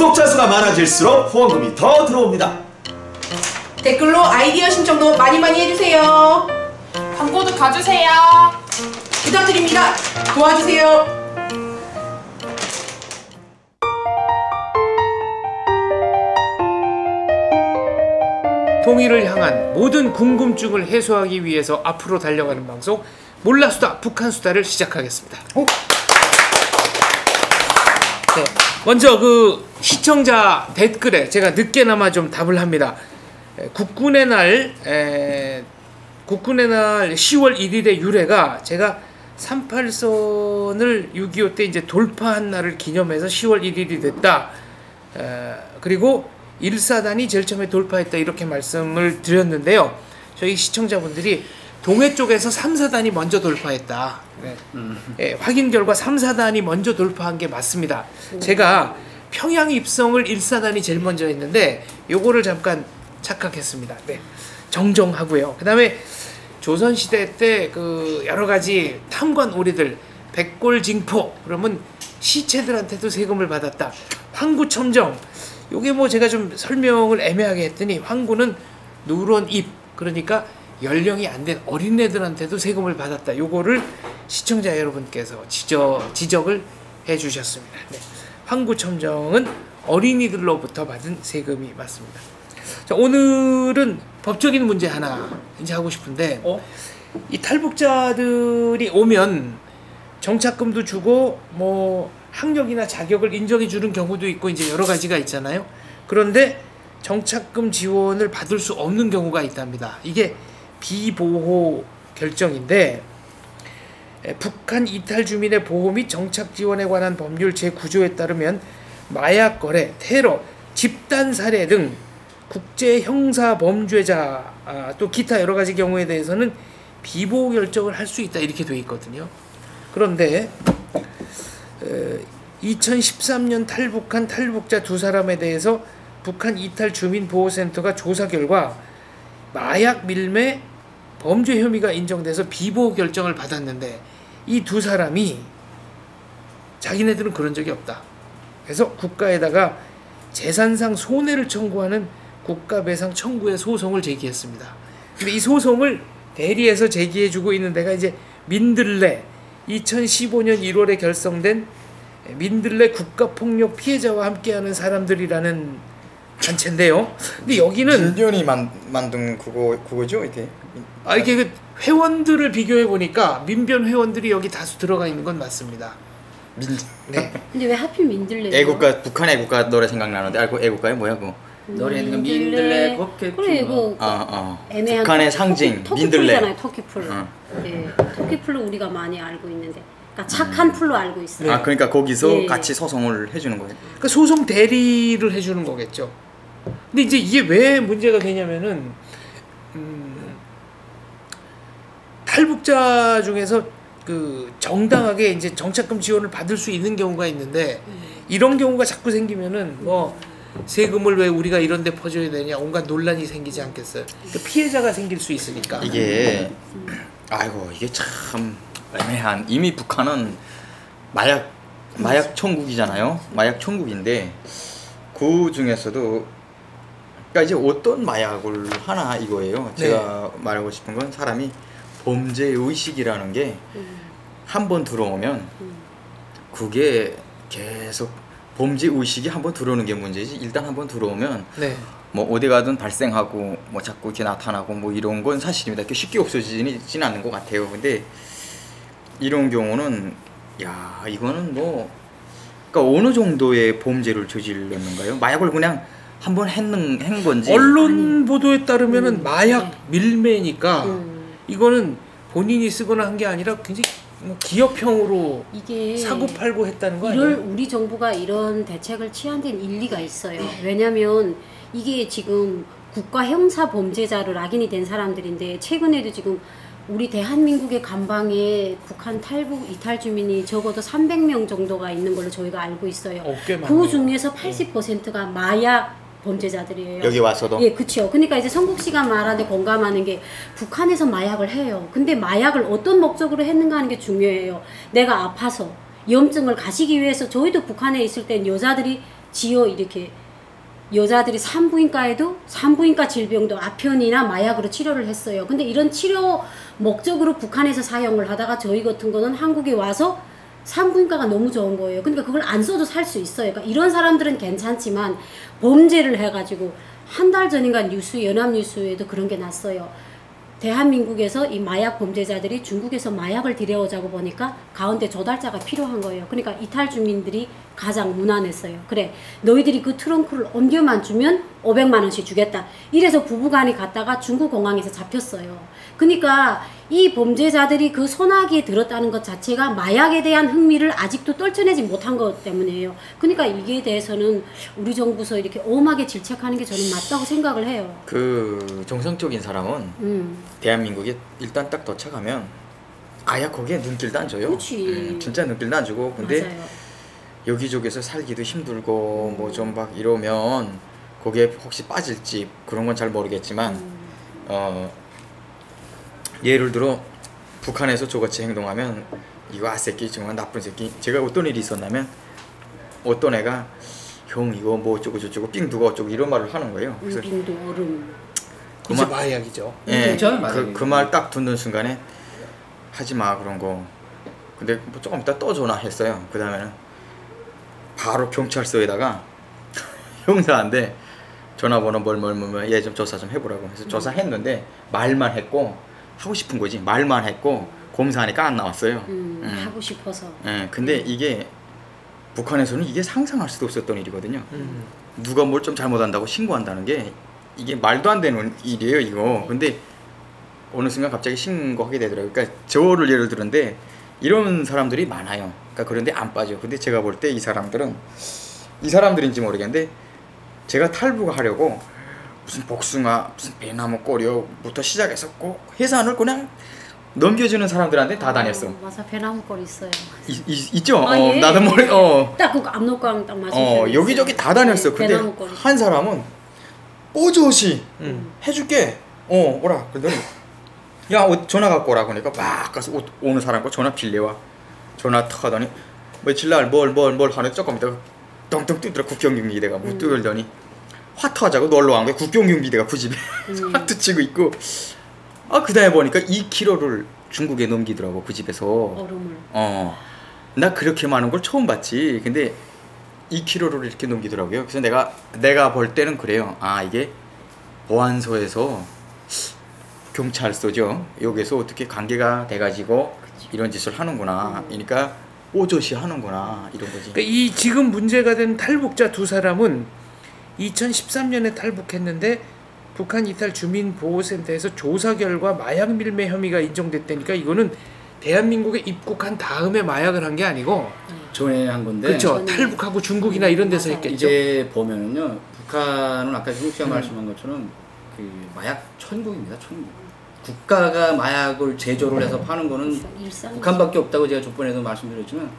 구독자 수가 많아질수록 후원금이 더 들어옵니다. 댓글로 아이디어 신청도 많이 해주세요. 광고도 가주세요. 부탁드립니다. 도와주세요. 통일을 향한 모든 궁금증을 해소하기 위해서 앞으로 달려가는 방송 몰라수다 북한수다를 시작하겠습니다. 네, 먼저 그 시청자 댓글에 제가 늦게나마 좀 답을 합니다. 국군의 날 10월 1일의 유래가 제가 38선을 6.25 때 이제 돌파한 날을 기념해서 10월 1일이 됐다. 그리고 1사단이 제일 처음에 돌파했다 이렇게 말씀을 드렸는데요. 저희 시청자분들이 동해 쪽에서 3사단이 먼저 돌파했다. 네. 네, 확인 결과 3사단이 먼저 돌파한 게 맞습니다. 제가 평양 입성을 1사단이 제일 먼저 했는데 요거를 잠깐 착각했습니다. 네. 정정하고요. 그 다음에 조선시대 때 그 여러가지 탐관 오리들 백골징포 그러면 시체들한테도 세금을 받았다. 황구첨정 요게 뭐 제가 좀 설명을 애매하게 했더니 황구는 누런 잎 그러니까 연령이 안 된 어린애들한테도 세금을 받았다. 요거를 시청자 여러분께서 지적을 해주셨습니다. 네. 황구첨정은 어린이들로부터 받은 세금이 맞습니다. 자, 오늘은 법적인 문제 하나 이제 하고 싶은데 이 탈북자들이 오면 정착금도 주고 뭐 학력이나 자격을 인정해 주는 경우도 있고 이제 여러 가지가 있잖아요. 그런데 정착금 지원을 받을 수 없는 경우가 있답니다. 이게 비보호 결정인데 북한 이탈 주민의 보호 및 정착 지원에 관한 법률 제9조에 따르면 마약 거래, 테러, 집단 살해 등 국제 형사 범죄자 또 기타 여러 가지 경우에 대해서는 비보호 결정을 할 수 있다 이렇게 돼 있거든요. 그런데 2013년 탈북한 탈북자 2사람에 대해서 북한 이탈 주민보호센터가 조사 결과 마약 밀매 범죄 혐의가 인정돼서 비보호 결정을 받았는데 이 2사람이 자기네들은 그런 적이 없다. 그래서 국가에다가 재산상 손해를 청구하는 국가배상 청구의 소송을 제기했습니다. 근데 이 소송을 대리해서 제기해주고 있는 데가 이제 민들레 2015년 1월에 결성된 민들레 국가폭력 피해자와 함께하는 사람들이라는 단체인데요. 근데 여기는 민변이 만든 그거죠, 이게. 이게 그 회원들을 비교해 보니까 민변 회원들이 여기 다수 들어가 있는 건 맞습니다. 네. 근데 왜 하필 민들레? 애국가 북한 애국가 노래 생각나는데 알고 애국가에 뭐야 그? 노래는 그 민들레 곱게 그래 이거 애매한 북한의 상징 민들레. 토끼풀. 네, 토끼풀로 우리가 많이 알고 있는데, 그러니까 착한 풀로 알고 있어요. 아 그러니까 거기서 같이 소송을 해주는 거예요. 그러니까 소송 대리를 해주는 거겠죠. 근데 이제 이게 왜 문제가 되냐면은 탈북자 중에서 그 정당하게 이제 정착금 지원을 받을 수 있는 경우가 있는데 이런 경우가 자꾸 생기면은 뭐 세금을 왜 우리가 이런 데 퍼줘야 되냐 온갖 논란이 생기지 않겠어요. 그러니까 피해자가 생길 수 있으니까. 이게 아이고 이게 참 애매한. 이미 북한은 마약 천국이잖아요. 마약 천국인데 그 중에서도 그러니까 이제 어떤 마약을 하나 이거예요. 제가 말하고 싶은 건 사람이 범죄 의식이라는 게 한 번 들어오면 그게 계속 범죄 의식이 한번 들어오는 게 문제지. 일단 한번 들어오면 뭐 어디 가든 발생하고 뭐 자꾸 이렇게 나타나고 뭐 이런 건 사실입니다. 이렇게 쉽게 없어지지는 않는 것 같아요. 근데 이런 경우는 야 이거는 뭐 그러니까 어느 정도의 범죄를 저질렀는가요? 마약을 그냥 한번 한 건지. 언론 보도에 따르면은 마약 밀매니까 이거는 본인이 쓰거나 한 게 아니라 굉장히 뭐 기업형으로 이게 사고 팔고 했다는 거 아니에요? 우리 정부가 이런 대책을 취한 데는 일리가 있어요. 왜냐면 이게 지금 국가 형사 범죄자로 낙인이 된 사람들인데 최근에도 지금 우리 대한민국의 간방에 북한 탈북 이탈 주민이 적어도 300명 정도가 있는 걸로 저희가 알고 있어요. 그 중에서 80%가 마약 범죄자들이에요. 여기 와서도? 예, 그렇죠. 그러니까 이제 성국 씨가 말하는데 공감하는 게 북한에서 마약을 해요. 근데 마약을 어떤 목적으로 했는가 하는 게 중요해요. 내가 아파서 염증을 가시기 위해서 저희도 북한에 있을 땐 여자들이 지어 이렇게 여자들이 산부인과에도 산부인과 질병도 아편이나 마약으로 치료를 했어요. 근데 이런 치료 목적으로 북한에서 사용을 하다가 저희 같은 거는 한국에 와서 산부인과가 너무 좋은 거예요. 그러니까 그걸 안 써도 살 수 있어요. 그러니까 이런 사람들은 괜찮지만 범죄를 해가지고 한 달 전인가 뉴스 연합뉴스에도 그런 게 났어요. 대한민국에서 이 마약 범죄자들이 중국에서 마약을 들여오자고 보니까 가운데 조달자가 필요한 거예요. 그러니까 이탈 주민들이 가장 무난했어요. 그래, 너희들이 그 트렁크를 옮겨만 주면 500만 원씩 주겠다. 이래서 부부간이 갔다가 중국 공항에서 잡혔어요. 그러니까 이 범죄자들이 그 소나기에 들었다는 것 자체가 마약에 대한 흥미를 아직도 떨쳐내지 못한 것 때문이에요. 그러니까 이게 대해서는 우리 정부에서 이렇게 엄하게 질책하는 게 저는 맞다고 생각을 해요. 그 정상적인 사람은 대한민국에 일단 딱 도착하면 아야 거기에 눈길도 안 줘요. 그렇지. 진짜 눈길도 안 주고. 근데 맞아요. 여기저기서 살기도 힘들고 뭐 좀 막 이러면 거기에 혹시 빠질지 그런 건 잘 모르겠지만 예를 들어 북한에서 저같이 행동하면 이거 아새끼 정말 나쁜 새끼. 제가 어떤 일이 있었냐면 어떤 애가 형 이거 뭐 어쩌고 저쩌고 삥두가 어쩌고 이런 말을 하는 거예요. 그래서 빙도 얼음. 이제 마약이죠. 예, 그렇죠? 그 말 딱 듣는 순간에 하지 마 그런 거. 근데 뭐 조금 이따 또 전화했어요. 그 다음에는 바로 경찰서에다가 형사한테 전화번호 뭘 얘 좀 조사 좀 해보라고 해서 조사했는데 말만 했고 하고 싶은 거지 말만 했고 검사하니까 안 나왔어요. 하고 싶어서. 예, 근데 이게 북한에서는 이게 상상할 수도 없었던 일이거든요. 누가 뭘 좀 잘못한다고 신고한다는 게 이게 말도 안 되는 일이에요 이거. 근데 어느 순간 갑자기 신고하게 되더라고요. 그러니까 저를 예를 들었는데 이런 사람들이 많아요. 그러니까 그런데 안 빠져. 근데 제가 볼 때 이 사람들인지 모르겠는데 제가 탈북하려고 무슨 복숭아, 무슨 배나무 꼬리부터 시작해서 꼭 해산을 그냥 넘겨주는 사람들한테 다 다녔어. 맞아, 배나무골 있어요. 있죠? 아, 예. 나도 모르. 딱 그 압록강 딱 맞은. 여기저기 다 다녔어. 근데 배나무골 한 사람은 뽀조시 해줄게. 오라. 그러더니 야 전화 갖고 오라 그러니까 막 가서 오는 사람 거 전화 빌려와. 전화 탁 하더니 며칠 날 뭘 하는 조금 있다가 똥똥 뜨더라. 국경경비대가 못 뜨더니 화투하자고 놀러 간 거야. 국경경비대가 그 집에 화투 치고 있고. 그 다음에 보니까 2kg를 중국에 넘기더라고 그 집에서. 얼음을. 나 그렇게 많은 걸 처음 봤지. 근데 2kg를 이렇게 넘기더라고요. 그래서 내가 볼 때는 그래요. 이게 보안소에서 경찰서죠. 여기서 어떻게 관계가 돼가지고 이런 짓을 하는구나. 그러니까 오조시 하는구나 이런 거지. 그러니까 이 지금 문제가 된 탈북자 두 사람은 2013년에 탈북했는데 북한 이탈 주민보호센터에서 조사 결과 마약 밀매 혐의가 인정됐다니까 이거는 대한민국에 입국한 다음에 마약을 한 게 아니고 전에 한 건데. 그렇죠. 탈북하고 중국이나 이런 데서 했겠죠. 이제 보면은요, 북한은 아까 중국 씨가 말씀한 것처럼 그 마약 천국입니다. 천국. 국가가 마약을 제조를 해서 파는 거는 북한밖에 없다고 제가 저번에도 말씀드렸지만,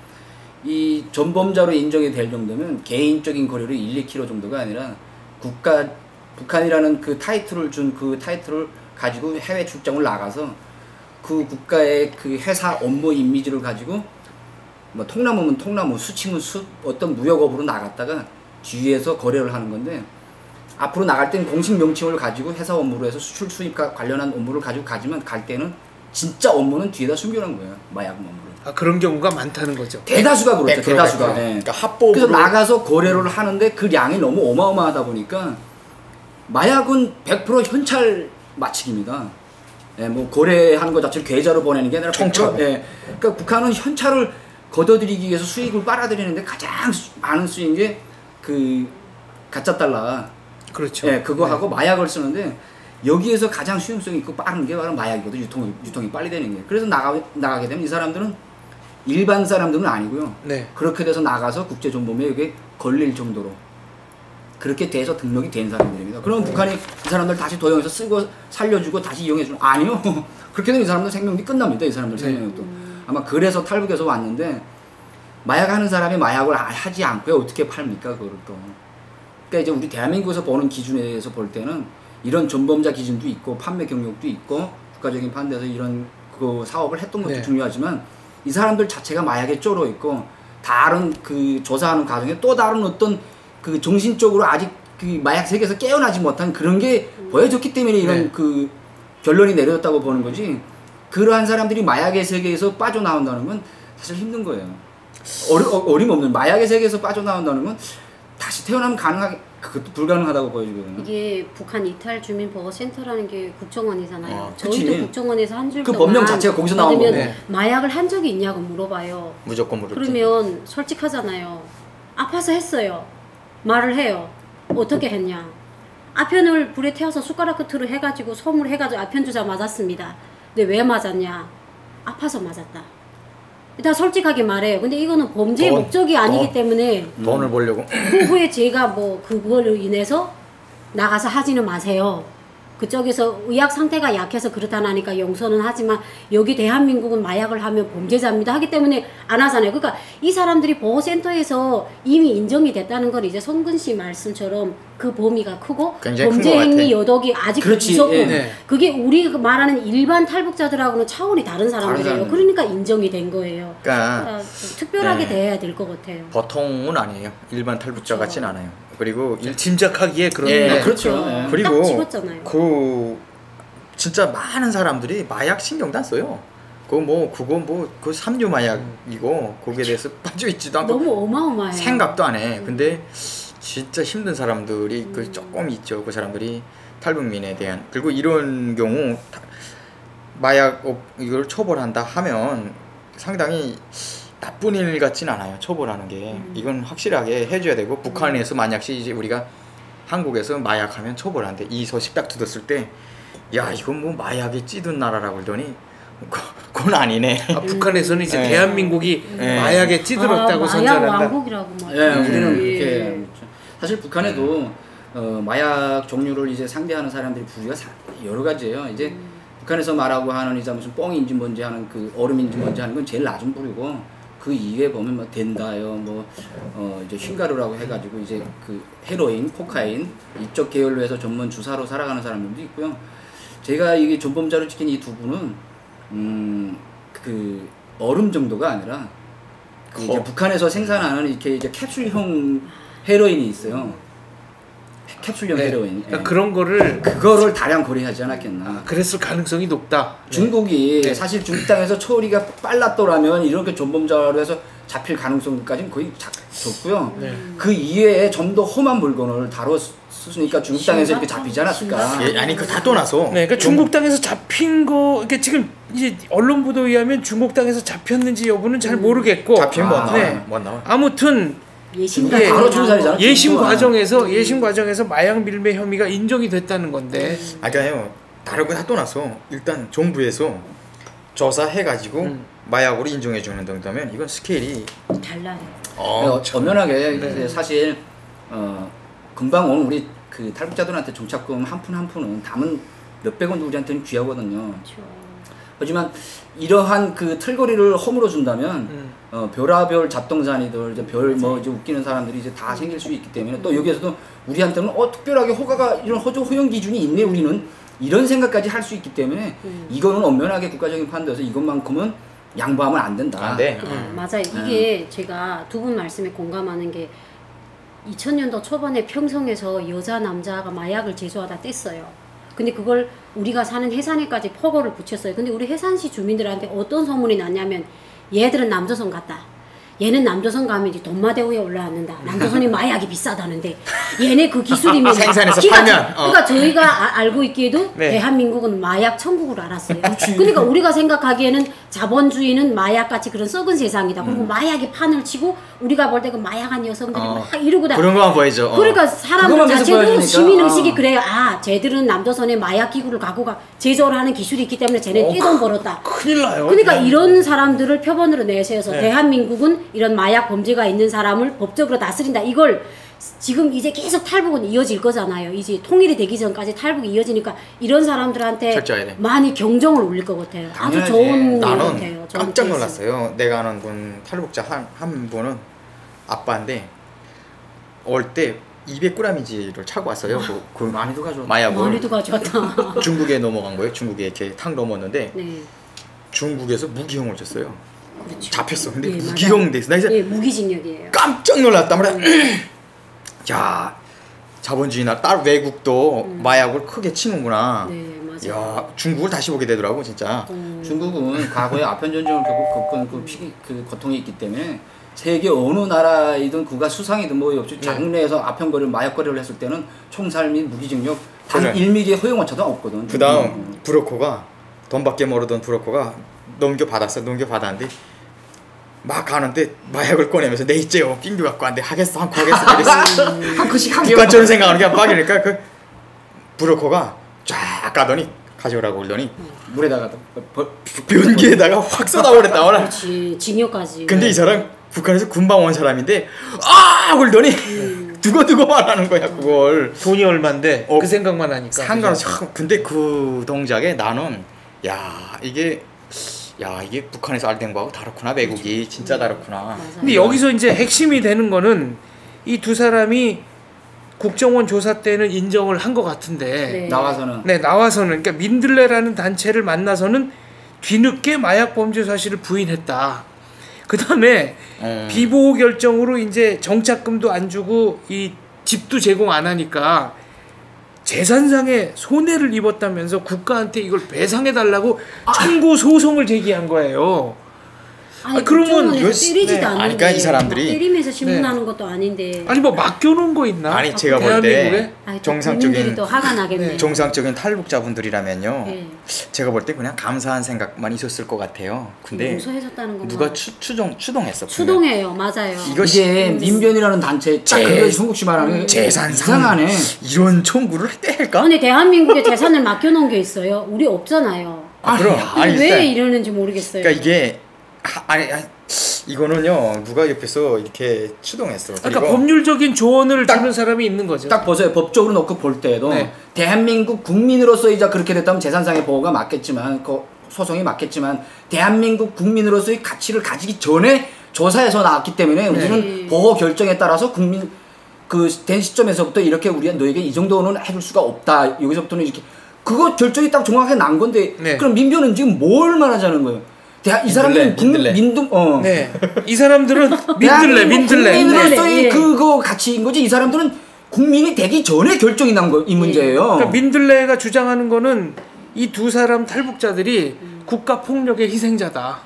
이 전범자로 인정이 될 정도면 개인적인 거리로 1-2km 정도가 아니라 북한이라는 그 타이틀을 준 그 타이틀을 가지고 해외 출장을 나가서 그 국가의 그 회사 업무 이미지를 가지고 뭐 통나무면 통나무, 수치면 수, 어떤 무역업으로 나갔다가 뒤에서 거래를 하는 건데, 앞으로 나갈 때는 공식 명칭을 가지고 회사 업무로 해서 수출 수입과 관련한 업무를 가지고 가지만 갈 때는 진짜 업무는 뒤에다 숨겨놓은 거예요. 마약 업무를. 그런 경우가 많다는 거죠. 대다수가 그렇죠. 대다수가. 네. 그러니까 합법으로. 그래서 나가서 거래를 하는데 그 양이 너무 어마어마하다 보니까 마약은 100% 현찰 마칙입니다. 예, 뭐 거래하는 것 자체를 계좌로 보내는 게 아니라 청차. 예, 그러니까 북한은 현찰을 걷어들이기 위해서 수익을 빨아들이는데 가장 많은 수익인 게 그 가짜 달러. 그렇죠. 예, 그거 하고 마약을 쓰는데 여기에서 가장 수용성이 있고 빠른 게 바로 마약이거든. 유통이 빨리 되는 게. 그래서 나가게 되면 이 사람들은 일반 사람들은 아니고요. 네. 그렇게 돼서 나가서 국제정보에 여기에 걸릴 정도로 그렇게 돼서 등록이 된 사람들입니다. 그럼 북한이 이 사람들 다시 도용해서 쓰고 살려주고 다시 이용해주는 아니요. 그렇게 되면 이 사람들 생명이 끝납니다. 이 사람들 생명이 또. 아마 그래서 탈북해서 왔는데 마약하는 사람이 마약을 하지 않고요. 어떻게 팝니까 그걸 또. 그러니까 이제 우리 대한민국에서 보는 기준에서 볼 때는 이런 전범자 기준도 있고 판매 경력도 있고 국가적인 판대에서 이런 그 사업을 했던 것도 네. 중요하지만 이 사람들 자체가 마약에 쫄어 있고 다른 그 조사하는 과정에 또 다른 어떤 그 정신적으로 아직 그 마약 세계에서 깨어나지 못한 그런 게 보여졌기 때문에 이런 네. 그 결론이 내려졌다고 보는 거지. 그러한 사람들이 마약의 세계에서 빠져나온다는 건 사실 힘든 거예요. 어림없는 마약의 세계에서 빠져나온다는 건 다시 태어나면 그것도 불가능하다고 보여지거든요. 이게 북한 이탈 주민 보호 센터라는 게 국정원이잖아요. 그치. 저희도 국정원에서 한 줄 그 동안 법령 자체가 거기서 나온 받으면 거고. 네. 마약을 한 적이 있냐고 물어봐요. 무조건 물었지. 그러면 솔직하잖아요. 아파서 했어요. 말을 해요. 어떻게 했냐? 아편을 불에 태워서 숟가락 끝으로 해가지고 솜을 해가지고 아편 주사 맞았습니다. 근데 왜 맞았냐? 아파서 맞았다. 다 솔직하게 말해요. 근데 이거는 범죄의 돈, 목적이 아니기 때문에 돈을 벌려고. 그 후에 제가 뭐 그걸로 인해서 나가서 하지는 마세요. 그쪽에서 의학 상태가 약해서 그렇다니까 용서는 하지만 여기 대한민국은 마약을 하면 범죄자입니다 하기 때문에 안 하잖아요. 그러니까 이 사람들이 보호센터에서 이미 인정이 됐다는 건 이제 손근 씨 말씀처럼 그 범위가 크고 굉장히 범죄 큰것 행위 같아. 여덕이 아직 그렇지, 무섭고 예. 네. 그게 우리 말하는 일반 탈북자들하고는 차원이 다른 사람들이에요. 사람들. 그러니까 인정이 된 거예요. 그러니까 좀 특별하게 네. 대해야 될 것 같아요. 보통은 아니에요. 일반 탈북자 그쵸. 같진 않아요. 그리고 짐작하기에 그런 예, 네. 그렇죠. 예. 딱 그리고 집었잖아요. 그 진짜 많은 사람들이 마약 신경도 안 써요. 그거 그 삼류 마약이고 거기에 대해서 빠져 있지도 않고 너무 어마어마해요. 생각도 안 해. 근데 진짜 힘든 사람들이 그 조금 있죠. 그 사람들이 탈북민에 대한. 그리고 이런 경우 마약 이걸 처벌한다 하면 상당히 나쁜 일 같진 않아요. 처벌하는 게. 이건 확실하게 해줘야 되고 북한에서 만약시 이제 우리가 한국에서 마약하면 처벌한대. 이 소식 딱 들었을 때 야 이건 뭐 마약에 찌든 나라라고 그러더니 그건 아니네. 아, 북한에서는 이제 네. 대한민국이 네. 마약에 찌들었다고 마약 선전한다. 왕국이라고 막. 예, 우리는 예. 그렇게 그렇죠. 사실 북한에도 마약 종류를 이제 상대하는 사람들이 부류가 여러 가지예요. 이제 북한에서 말하고 하는 이제 무슨 뻥인지 뭔지 하는 그 얼음인지 뭔지 하는 건 제일 낮은 부류고 그 이외에 보면 뭐 덴다요, 뭐 이제 흰가루라고 해가지고 이제 그 헤로인, 코카인 이쪽 계열로 해서 전문 주사로 살아가는 사람들도 있고요. 제가 이게 전범자로 찍힌 이 두 분은 그 얼음 정도가 아니라 그 이제 북한에서 생산하는 이렇게 이제 캡슐형 헤로인이 있어요. 캡슐형 헤로인. 그러니까 예. 그런 거를 그거를 다량 거래하지 않았겠나. 그랬을 가능성이 높다. 중국이 네. 사실 중국 땅에서 처리가 빨랐더라면 이렇게 전범자로 해서 잡힐 가능성까지는 거의 좋고요. 네. 그 이외에 좀 더 험한 물건을 다뤘으니까 중국 땅에서 이렇게 잡히지 않았을까. 예, 아니 그거 다 떠나서 네, 그러니까 중국 땅에서 잡힌 거, 이게 지금 이제 언론 보도에 의하면 중국 땅에서 잡혔는지 여부는 잘 모르겠고. 잡히면 못 나와요. 네. 못 나와. 아무튼 예심 이게 바로 출산이잖아. 예심 중국은. 과정에서 마약 밀매 혐의가 인정이 됐다는 건데. 그러니까요. 다른 거 다 떠나서 일단 정부에서 조사해가지고 마약으로 인정해 주는 정도면 이건 스케일이 달라요. 엄연하게 네. 사실 금방 온 우리 그 탈북자들한테 정착금 한 푼 한 푼은 담은 몇백 원도 우리한테는 귀하거든요. 그렇죠. 하지만 이러한 그 틀거리를 허물어 준다면 별아별 잡동사니들 이제 별 뭐 이제 웃기는 사람들이 이제 다 생길 수 있기 때문에 또 여기에서도 우리한테는 특별하게 허가가 이런 허용 기준이 있네 우리는 이런 생각까지 할 수 있기 때문에 이거는 엄연하게 국가적인 판도에서 이것만큼은 양보하면 안 된다. 안 돼. 맞아요. 이게 제가 두 분 말씀에 공감하는 게 2000년도 초반에 평성에서 여자 남자가 마약을 제조하다 뗐어요. 근데 그걸 우리가 사는 해산에까지 포고를 붙였어요. 근데 우리 해산시 주민들한테 어떤 소문이 났냐면 얘들은 남조선 같다. 얘는 남조선 가면 이제 돈마대우에 올라왔는다. 남조선이 마약이 비싸다는데 얘네 그 기술이면 생산해서 기가 팔면, 그러니까 저희가 알고 있기에도 네. 대한민국은 마약 천국으로 알았어요. 그러니까 우리가 생각하기에는 자본주의는 마약같이 그런 썩은 세상이다. 그리고 마약이 판을 치고 우리가 볼 때 그 마약한 여성들이 막 이러고 다 그런 거만 보이죠. 그러니까 사람들 그거만 계속 자체도 보여주니까. 시민의식이 그래요. 쟤들은 남조선에 마약 기구를 갖고 제조를 하는 기술이 있기 때문에 쟤네 떼돈 벌었다. 큰일 나요. 그러니까 이런 사람들을 표본으로 내세워서 네. 대한민국은 이런 마약 범죄가 있는 사람을 법적으로 다스린다. 이걸 지금 이제 계속 탈북은 이어질 거잖아요. 이제 통일이 되기 전까지 탈북이 이어지니까 이런 사람들한테 철저해야 돼. 많이 경종을 울릴 것 같아요. 아주 당연하지. 좋은 일 같아요. 나는 좋은 깜짝 케이스. 놀랐어요. 내가 아는 분 탈북자 한 분은 아빠인데 올 때 200g인지를 차고 왔어요. 그 많이도 가져왔다. 마약을 많이도 가져왔다. 중국에 넘어간 거예요. 중국에 이렇게 탁 넘었는데 네, 중국에서 무기형을 줬어요. 그렇죠. 잡혔어. 근데 예, 무기형 맞아요. 됐어. 나 이제 예, 무기징역이에요. 깜짝 놀랐단 말이야. 야 자본주의 나라 딸 외국도 마약을 크게 치는구나. 네, 맞아요. 야 중국을 다시 보게 되더라고 진짜. 중국은 과거에 아편 전쟁을 겪은 그 고통이 있기 때문에 세계 어느 나라이든 그가 수상이든 뭐 없이 장래에서 아편거리를 마약거리를 했을 때는 총살 및 무기징역 단 그래. 1mm의 허용오차도 없거든. 그 다음 브로커가 돈밖에 모르던 브로커가 넘겨받았는데 막 가는데 마약을 꺼내면서 내 있제요 빙규 갖고 왔는데 하겠어 한코 하겠어 그랬어. 한 컷씩 하게 북한처럼 생각하는 게 막이니까 그 브로커가 쫙 가더니 가져오라고 올더니 물에다가 변기에다가 확 쏟아버렸다 오라. 그렇지, 징역까지. 근데 이 사람 북한에서 군방 온 사람인데 아 울더니 두고 말하는 거야 그걸. 돈이 얼만데 그 생각만 하니까. 상관없이 근데 그 동작에 나는 이게 북한에서 알된 거하고 다르구나 외국이 진짜 다르구나. 맞아요. 근데 여기서 이제 핵심이 되는 거는 이 두 사람이 국정원 조사 때는 인정을 한 것 같은데 네. 나와서는 나와서는 그러니까 민들레라는 단체를 만나서는 뒤늦게 마약 범죄 사실을 부인했다. 그 다음에 비보호 결정으로 이제 정착금도 안 주고 이 집도 제공 안 하니까 재산상의 손해를 입었다면서 국가한테 이걸 배상해 달라고 청구 소송을 제기한 거예요. 아니, 그러면 국정원에서 때리지도 네. 않는데 그러니까 이 사람들이- 막 때리면서 신문하는 것도 아닌데. 아니 뭐 맡겨놓은 거 있나? 아니 제가 볼 대한민국에? 때 아이, 또 정상적인 국민들이 또 화가 나겠네. 정상적인 탈북자분들이라면요. 네. 제가 볼 때 그냥 감사한 생각만 있었을 것 같아요. 근데 용서해줬다는 건 누가 뭐. 추동했어. 추동해요, 맞아요. 이것이 민변이라는 단체 딱 그걸 중국식 말하는 게 재산상 이상하네. 이런 청구를 뗄까? 아니 대한민국에 재산을 맡겨놓은 게 있어요. 우리 없잖아요. 그럼 근데 왜 이러는지 모르겠어요. 그러니까 이게 이거는요 누가 옆에서 이렇게 추동했어. 그러니까 그리고 법률적인 조언을 주는 사람이 있는 거죠. 딱 보세요. 법적으로 놓고 볼 때도 네. 대한민국 국민으로서이자 그렇게 됐다면 재산상의 보호가 맞겠지만 그 소송이 맞겠지만 대한민국 국민으로서의 가치를 가지기 전에 조사에서 나왔기 때문에 우리는 보호 결정에 따라서 국민 그 된 시점에서부터 이렇게 우리가 너에게 이 정도는 해줄 수가 없다. 여기서부터는 이렇게 그거 결정이 딱 정확하게 난 건데 네. 그럼 민변은 지금 뭘 말하자는 거예요? 이 사람들은 민들레. 네. 이 사람들은 민들레. 국민으로서의 네. 그거 가치인 거지. 이 사람들은 국민이 되기 전에 결정이 난 거 이 문제예요. 그러니까 민들레가 주장하는 거는 이 두 사람 탈북자들이 국가 폭력의 희생자다.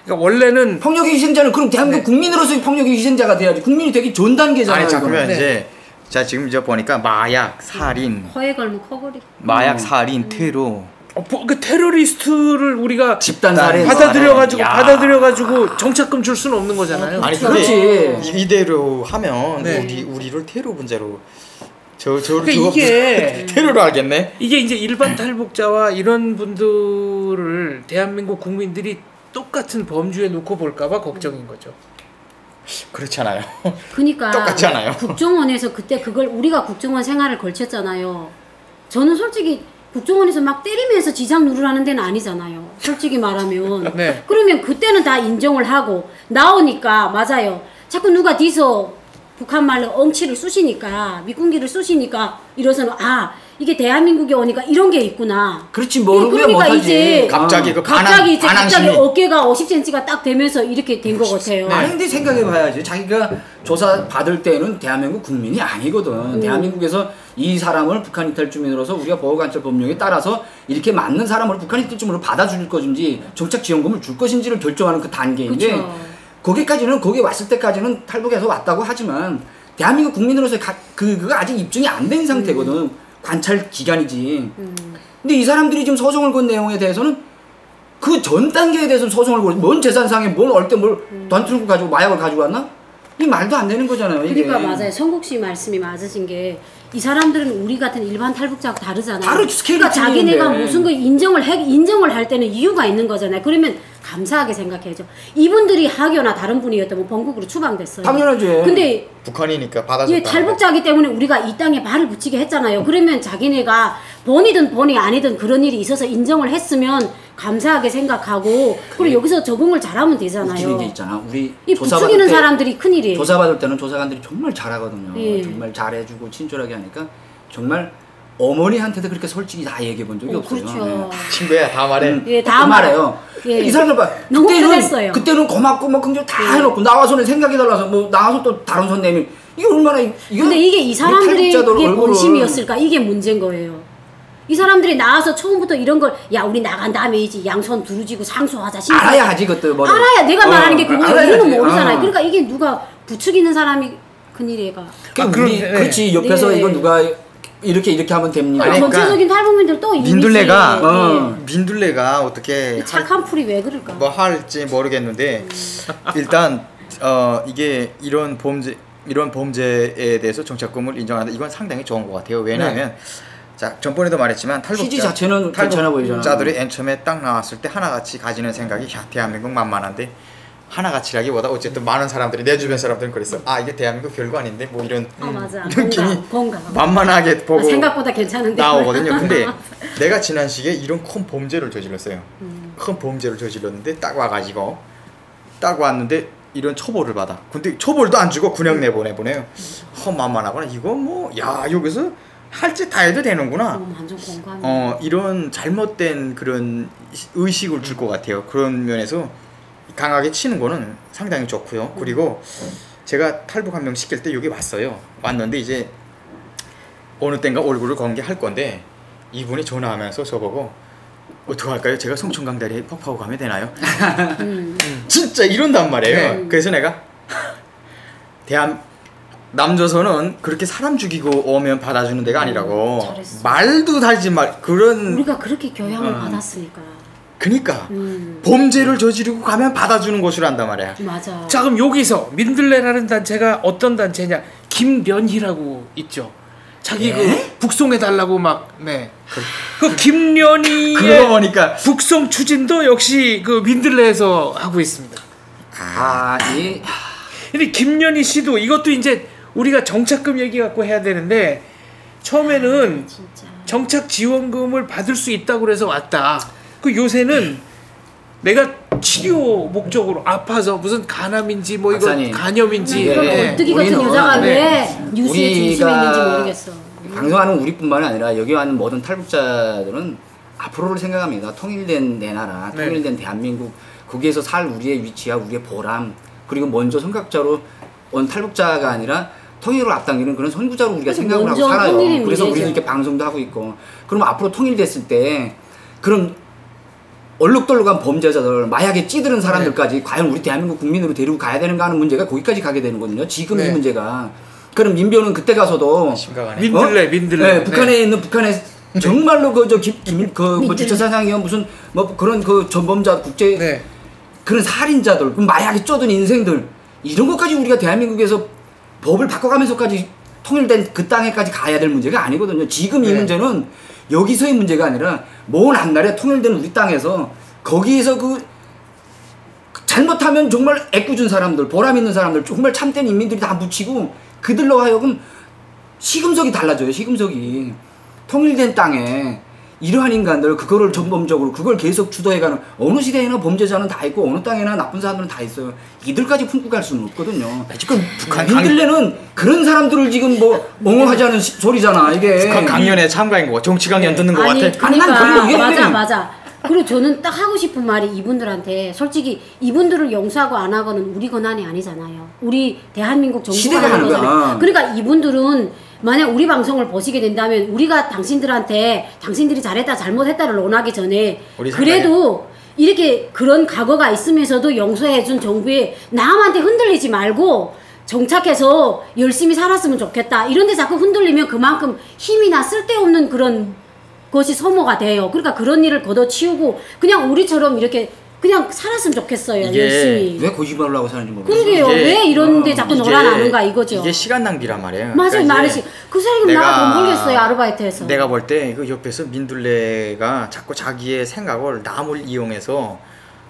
그러니까 원래는 폭력의 희생자는 그럼 대한민국 국민으로서의 폭력의 희생자가 돼야지. 국민이 되기 전 단계잖아요. 아니 자 그러면 네. 이제 자 지금 이제 보니까 마약, 살인, 허에 걸면 커버리. 마약, 살인, 테러, 그 테러리스트를 우리가 집단 살인. 받아들여가지고 야. 정착금 줄 수는 없는 거잖아요. 아니 그렇지. 근데 이대로 하면 네. 우리를 테러 분자로 그러니까 이게 테러로 알겠네. 이게 이제 일반 탈북자와 이런 분들을 대한민국 국민들이 똑같은 범주에 놓고 볼까봐 걱정인 거죠. 그렇잖아요. 그러니까 똑같지 않아요? 국정원에서 그때 그걸 우리가 국정원 생활을 걸쳤잖아요. 저는 솔직히 국정원에서 막 때리면서 지장 누르라는 데는 아니잖아요. 솔직히 말하면. 네. 그러면 그때는 다 인정을 하고 나오니까 맞아요. 자꾸 누가 뒤서 북한 말로 엉치를 쑤시니까 미군기를 쑤시니까 이러서는 아 이게 대한민국에 오니까 이런 게 있구나. 그렇지 모르면 그러니까 못하지. 이제 갑자기 그 갑자기 이제 갑자기 반항심이. 어깨가 50cm가 딱 되면서 이렇게 된 것 같아요. 아니 근데 생각해봐야지. 자기가 조사 받을 때는 대한민국 국민이 아니거든. 대한민국에서 이 사람을 북한 이탈 주민으로서 우리가 보호관찰 법령에 따라서 이렇게 맞는 사람을 북한 이탈 주민으로 받아줄 것인지 정착 지원금을 줄 것인지를 결정하는 그 단계인데 그쵸. 거기까지는 거기 왔을 때까지는 탈북해서 왔다고 하지만 대한민국 국민으로서 그가 아직 입증이 안 된 상태거든. 관찰 기간이지. 근데 이 사람들이 지금 소송을 건 내용에 대해서는 그 전 단계에 대해서는 소송을 걸고 뭔 재산상에 뭘 얼때 뭘 단투를 가지고 마약을 가지고 왔나? 이 말도 안 되는 거잖아요. 이게. 그러니까 맞아요. 성국 씨 말씀이 맞으신 게 이 사람들은 우리 같은 일반 탈북자하고 다르잖아요. 다르 스케일이 그러니까 자기네가 틀리는데. 무슨 거 인정을 할 때는 이유가 있는 거잖아요. 그러면 감사하게 생각해야죠. 이분들이 하교나 다른 분이었다면 본국으로 추방됐어요. 당연하지. 근데 북한이니까 받아줬다. 예, 탈북자이기 때문에 우리가 이 땅에 발을 붙이게 했잖아요. 그러면 자기네가 본이든 본이 아니든 그런 일이 있어서 인정을 했으면 감사하게 생각하고 그리고 여기서 적응을 잘하면 되잖아요. 웃기는 게 있잖아. 우리 이 부추기는 사람들이 큰일이에요. 조사받을 때는 조사관들이 정말 잘하거든요. 예. 정말 잘해주고 친절하게 하니까 정말 어머니한테도 그렇게 솔직히 다 얘기해 본 적이 없어요. 그렇죠. 친구야 다 말해. 예, 다 말해요. 예. 이 사람들 봐. 너무 편했어요. 그때는 고맙고 막 긍정 다 해놓고 나와서는 생각이 달라서 뭐 나와서 또 다른 손 내면 이게 얼마나 근데 이게 이 사람들이 탈북자들 이게 얼굴을- 본심이었을까? 이게 문제인 거예요. 이 사람들이 나와서 처음부터 이런 걸 야 우리 나간 다음에 이제 양손 두루지고 상소하자. 알아야 하지 그것도 뭐 알아야 내가 말하는 게 그거예요. 알아야지. 이거는 모르잖아요. 그러니까 이게 누가 부추기는 사람이 큰일이가. 그렇지 옆에서 네. 이거 누가 이렇게 하면 됩니다. 아니, 그러니까 전체적인 탈북민들 또 이미지. 민둘레가 민둘레가 어떻게 이 착한 풀이 왜 그럴까? 뭐 할지 모르겠는데 일단 이게 이런 범죄에 대해서 정착금을 인정한다. 이건 상당히 좋은 것 같아요. 왜냐하면 자 전번에도 말했지만 취지 자체는 괜찮아 보이잖아. 탈북자들이 맨 처음에 딱 나왔을 때 하나같이 가지는 생각이 야 대한민국 만만한데 하나같이라기보다 어쨌든 많은 사람들이 내 주변 사람들은 그랬어. 아 이게 대한민국 별거 아닌데 뭐 이런 맞아. 느낌이 건강. 만만하게 보고 생각보다 괜찮은데 나오거든요. 근데 내가 지난 시기에 이런 큰 범죄를 저질렀어요. 큰 범죄를 저질렀는데 딱 와가지고 딱 왔는데 이런 처벌을 받아. 근데 처벌도 안 주고 그냥 내보내요. 만만하구나. 이거 뭐 야 여기서 할 짓 다 해도 되는구나. 완전 공감해. 이런 잘못된 그런 의식을 줄 것 같아요. 그런 면에서 강하게 치는 거는 상당히 좋고요. 그리고 제가 탈북 한 명 시킬 때 여기 왔어요. 왔는데 이제 어느 땐가 얼굴을 공개할 건데 이분이 전화하면서 저보고 어떡할까요? 제가 성촌강다리에 폭파하고 가면 되나요? 진짜 이런단 말이에요. 네. 그래서 내가 남조선은 그렇게 사람 죽이고 오면 받아주는 데가 아니라고 잘했어. 말도 달지 말 그런 우리가 그렇게 교양을 받았으니까. 그니까 범죄를 저지르고 가면 받아주는 곳이란단 말이야. 맞아. 자 그럼 여기서 민들레라는 단체가 어떤 단체냐? 김련희라고 있죠. 자기 그 북송해 달라고 막 그 김련희의 그거 보니까 북송 추진도 역시 그 민들레에서 하고 있습니다. 근데 김련희 씨도 이것도 이제 우리가 정착금 얘기 갖고 해야 되는데 처음에는 진짜. 정착 지원금을 받을 수 있다고 그래서 왔다. 그 요새는 내가 치료 목적으로 아파서 무슨 간암인지 뭐 이거 박사님. 간염인지 그런 얼뜨기 같은 우리는 여자가 네. 왜 뉴스에 중심에 있는지 모르겠어. 방송하는 우리뿐만이 아니라 여기 와는 모든 탈북자들은 앞으로를 생각합니다. 통일된 내 나라, 네. 통일된 대한민국, 거기에서 살 우리의 위치와 우리의 보람, 그리고 먼저 선각자로 온 탈북자가 아니라 통일을 앞당기는 그런 선구자로 우리가 그래서 생각을 하고 먼저 살아요. 통일이 그래서 문제죠. 우리는 이렇게 방송도 하고 있고. 그럼 앞으로 통일됐을 때 그런 얼룩덜룩한 범죄자들, 마약에 찌드는 사람들까지 과연 우리 대한민국 국민으로 데리고 가야 되는가 하는 문제가 거기까지 가게 되는거든요. 지금 이 문제가. 그럼 민변은 그때 가서도 심각하네. 민들레. 네, 북한에 있는 북한에 정말로 뭐 주차사장이요 무슨 뭐 그런 그 전범자 국제 그런 살인자들, 그 마약에 쪄든 인생들 이런 것까지 우리가 대한민국에서 법을 바꿔가면서까지 통일된 그 땅에까지 가야 될 문제가 아니거든요. 지금 이 문제는 여기서의 문제가 아니라 먼 훗날에 통일된 우리 땅에서 거기에서 그 잘못하면 정말 애꿎은 사람들, 보람 있는 사람들, 정말 참된 인민들이 다 묻히고 그들로 하여금 시금석이 달라져요. 시금석이 통일된 땅에 이러한 인간들 그거를 전범적으로 그걸 계속 주도해가는 어느 시대에나 범죄자는 다 있고 어느 땅에나 나쁜 사람들은 다 있어요. 이들까지 품고 갈 수는 없거든요. 지금 북한 민들레는 그런 사람들을 지금 뭐 옹호하자는 소리잖아. 이게 북한 강연에 참가한 거 정치 강연 듣는 거 같아. 그러니까 맞아. 그리고 저는 딱 하고 싶은 말이 이분들한테 솔직히 이분들을 용서하고 안 하고는 우리 권한이 아니잖아요. 우리 대한민국 정부가 하는 거잖아요. 그러니까 이분들은 만약 우리 방송을 보시게 된다면 우리가 당신들이 잘했다 잘못했다를 논하기 전에 그래도 이렇게 그런 과거가 있으면서도 용서해준 정부에 남한테 흔들리지 말고 정착해서 열심히 살았으면 좋겠다. 이런데 자꾸 흔들리면 그만큼 힘이나 쓸데없는 그런 것이 소모가 돼요. 그러니까 그런 일을 걷어치우고 그냥 우리처럼 이렇게 그냥 살았으면 좋겠어요. 열심히. 왜 거짓말을 하고 사는지 모르겠어요. 그러게요. 왜 이런데 자꾸 놀아나는가 이거죠. 이게 시간 낭비란 말이에요. 맞아요. 그러니까 말이지. 그 사람이 나가 돈 벌겠어요. 아르바이트해서. 내가 볼 때 그 옆에서 민둘레가 자꾸 자기의 생각을 남을 이용해서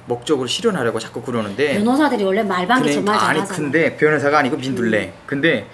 목적을 실현하려고 자꾸 그러는데 변호사들이 원래 말방기 정말 아니 잘하잖아. 근데 변호사가 아니고 민둘레. 근데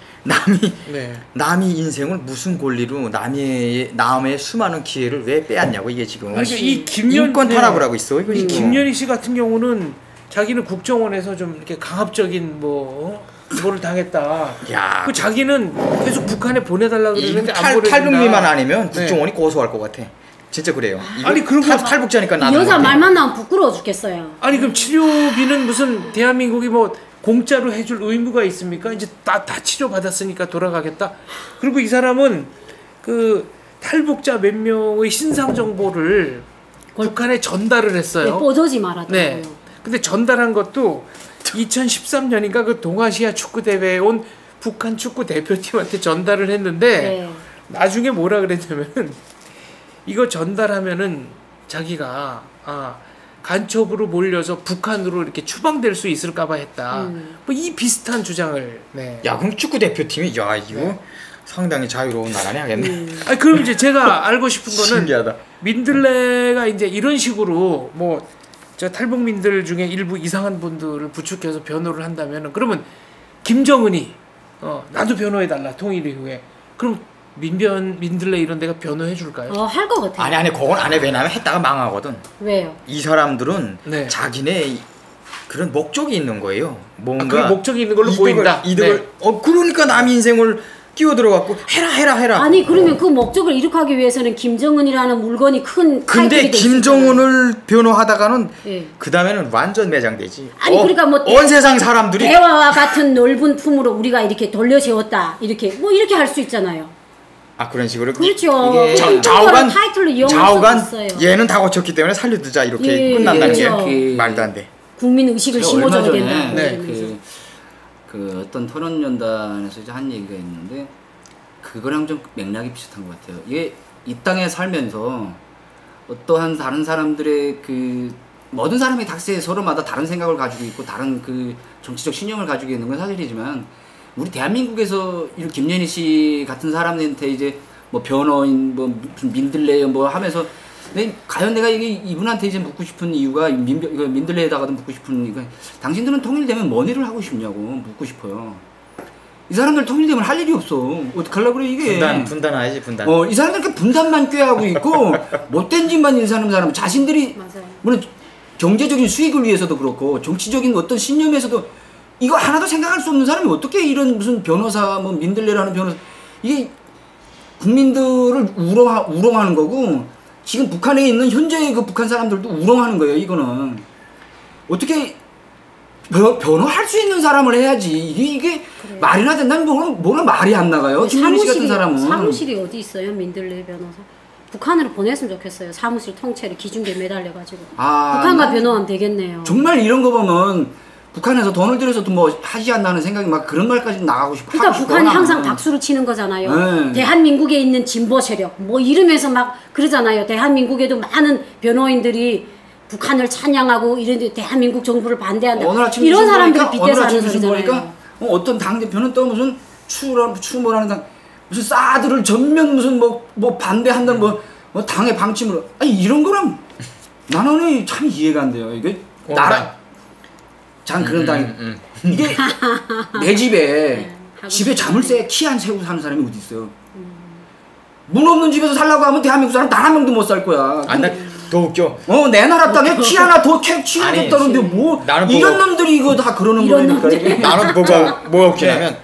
남이 인생을 무슨 권리로 남의 수많은 기회를 왜 빼앗냐고 이게 지금 이 인권 탄압을 하고 있어. 이 김련희 씨 같은 경우는 자기는 국정원에서 좀 이렇게 강압적인 뭐 뭐를 당했다. 야. 그 자기는 계속 북한에 보내달라 그러는데 안 보내준다. 탈북미만 아니면 네. 국정원이 고소할 것 같아. 진짜 그래요. 아니, 그런 거- 탈북자니까 이 나는 여자 말만 나오면 부끄러워 죽겠어요. 아니 그럼 치료비는 무슨 대한민국이 뭐 공짜로 해줄 의무가 있습니까? 이제 다 치료 받았으니까 돌아가겠다. 그리고 이 사람은 그 탈북자 몇 명의 신상 정보를 북한에 전달을 했어요. 뽀조지 말았다고요. 네. 근데 전달한 것도 2013년인가 그 동아시아 축구 대회에 온 북한 축구 대표팀한테 전달을 했는데 네. 나중에 뭐라 그랬냐면은 이거 전달하면은 자기가 간첩으로 몰려서 북한으로 이렇게 추방될 수 있을까봐 했다. 뭐 이 비슷한 주장을. 네. 야구 축구 대표팀이 야 이거 상당히 자유로운 나라네 하겠네. 아니 그럼 이제 제가 알고 싶은 거는 신기하다. 민들레가 이제 이런 식으로 뭐 저 탈북민들 중에 일부 이상한 분들을 부축해서 변호를 한다면은 그러면 김정은이 나도 변호해 달라 통일 이후에 그럼 민들레 이런 데가 변호해 줄까요? 할 것 같아요. 아니 그건 안 해. 왜냐면 했다가 망하거든. 왜요? 이 사람들은 네. 자기네 그런 목적이 있는 거예요. 뭔가 그런 목적이 있는 걸로 보인다. 이득을 네. 그러니까 남 인생을 끼어들어갖고 해라. 아니 그러면 그 목적을 이룩하기 위해서는 김정은이라는 물건이 큰 근데 타이틀이 될 수 김정은을 변호하다가는 예. 그 다음에는 완전 매장되지. 아니, 그러니까 뭐 온 세상 사람들이 대화와 같은 넓은 품으로 우리가 이렇게 돌려세웠다 이렇게 뭐 이렇게 할 수 있잖아요. 그런 식으로 그렇죠. 이게 그런 좌우간 타이틀로 이용할 좌우간 수 있어요. 얘는 다 고쳤기 때문에 살려두자 이렇게 예, 끝난다는 그렇죠. 게 말도 안 돼. 국민 의식을 제가 얼마 심어줘야 전에 된다. 네. 이러면서. 그 어떤 토론연단에서 이제 한 얘기가 있는데 그거랑 좀 맥락이 비슷한 것 같아요. 이게 이 땅에 살면서 어떠한 다른 사람들의 그 모든 사람이 닥스에 서로마다 다른 생각을 가지고 있고 다른 그 정치적 신념을 가지고 있는 건 사실이지만 우리 대한민국에서 이런 김연희 씨 같은 사람한테 이제 뭐 변호인 뭐 무슨 민들레 뭐 하면서 과연 내가 이분한테 이제 묻고 싶은 이유가 민들레에다가도 묻고 싶은 이유가 당신들은 통일되면 뭔 일을 하고 싶냐고 묻고 싶어요. 이 사람들 통일되면 할 일이 없어. 어떡하려고 그래 이게. 분단해야지 분단. 이 사람들 그 분단만 꾀하고 있고 못된 짓만 인사하는 사람 자신들이 맞아요. 물론 경제적인 수익을 위해서도 그렇고 정치적인 어떤 신념에서도 이거 하나도 생각할 수 없는 사람이 어떻게 이런 무슨 변호사 뭐 민들레라는 변호사 이게 국민들을 우롱하는 거고 지금 북한에 있는 현재의 그 북한 사람들도 우롱하는 거예요. 이거는 어떻게 변호할 수 있는 사람을 해야지 이게 그래. 말이나 된다면 뭐가 말이 안 나가요. 김연희 씨 같은 사람은 사무실이 어디 있어요? 민들레 변호사. 북한으로 보냈으면 좋겠어요. 사무실 통째로 기중계에 매달려가지고. 북한과 변호하면 되겠네요. 정말 이런 거 보면 북한에서 돈을 들여서도 뭐 하지 않나는 생각이 막 그런 말까지 나가고 싶어. 그러니까 북한이 항상 닥수로 치는 거잖아요. 네. 대한민국에 있는 진보 세력 뭐 이러면서 막 그러잖아요. 대한민국에도 많은 변호인들이 북한을 찬양하고 이런데 대한민국 정부를 반대한다. 오늘 아침 이런 뉴스 사람들이 보니까, 빗대서 오늘 아침 하는 뉴스 소리잖아요. 보니까 어떤 당 대표는 또 무슨 추모라는 당 무슨 사드를 전면 무슨 뭐 반대한다는 뭐 당의 방침으로 아니 이런 거랑 나는 참 이해가 안 돼요. 이게 나라 장 그런 당이 이게 내 집에 집에 자물쇠 키 안 세우고 사는 사람이 어디 있어요? 문 없는 집에서 살라고 하면 대한민국 사람 단 한 명도 못 살 거야. 더 웃겨. 내 나라 땅에 키 하나 더 키워줬다는데 뭐 나는 이런 놈들이 이거 다 그러는 이런 거니까 이게. 나는 뭐가 웃기냐면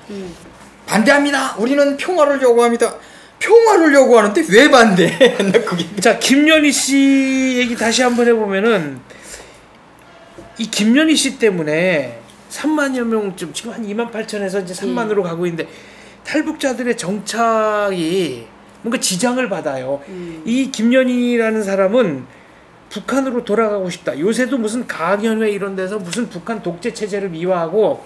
반대합니다. 우리는 평화를 요구합니다. 평화를 요구하는데 왜 반대? 나 그게 자, 김연희 씨 얘기 다시 한번 해보면은 이 김연희 씨 때문에 3만여 명쯤 지금 한 28,000에서 이제 3만으로 가고 있는데 탈북자들의 정착이 뭔가 지장을 받아요. 이 김연희라는 사람은 북한으로 돌아가고 싶다. 요새도 무슨 가학연회 이런 데서 무슨 북한 독재 체제를 미화하고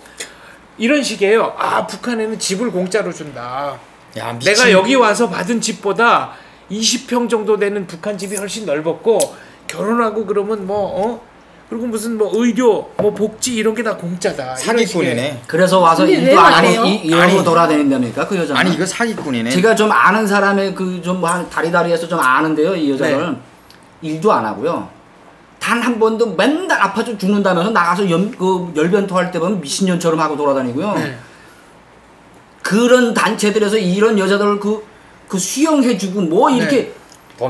이런 식이에요. 북한에는 집을 공짜로 준다. 야, 미친. 내가 여기 와서 받은 집보다 20평 정도 되는 북한 집이 훨씬 넓었고 결혼하고 그러면 그리고 무슨 의료 복지 이런 게 다 공짜다. 사기꾼이네. 그래서 와서 근데 왜 일도 안 말해요? 하고 이러고 돌아다닌답니까 그 여자는? 아니 이거 사기꾼이네. 제가 좀 아는 사람의 그 좀 다리다리에서 좀 아는데요 이 여자를 일도 안 하고요. 단 한 번도 맨날 아파서 죽는다면서 나가서 열변토 할 때 보면 미신년처럼 하고 돌아다니고요. 그런 단체들에서 이런 여자들을 그 수용해주고 뭐 이렇게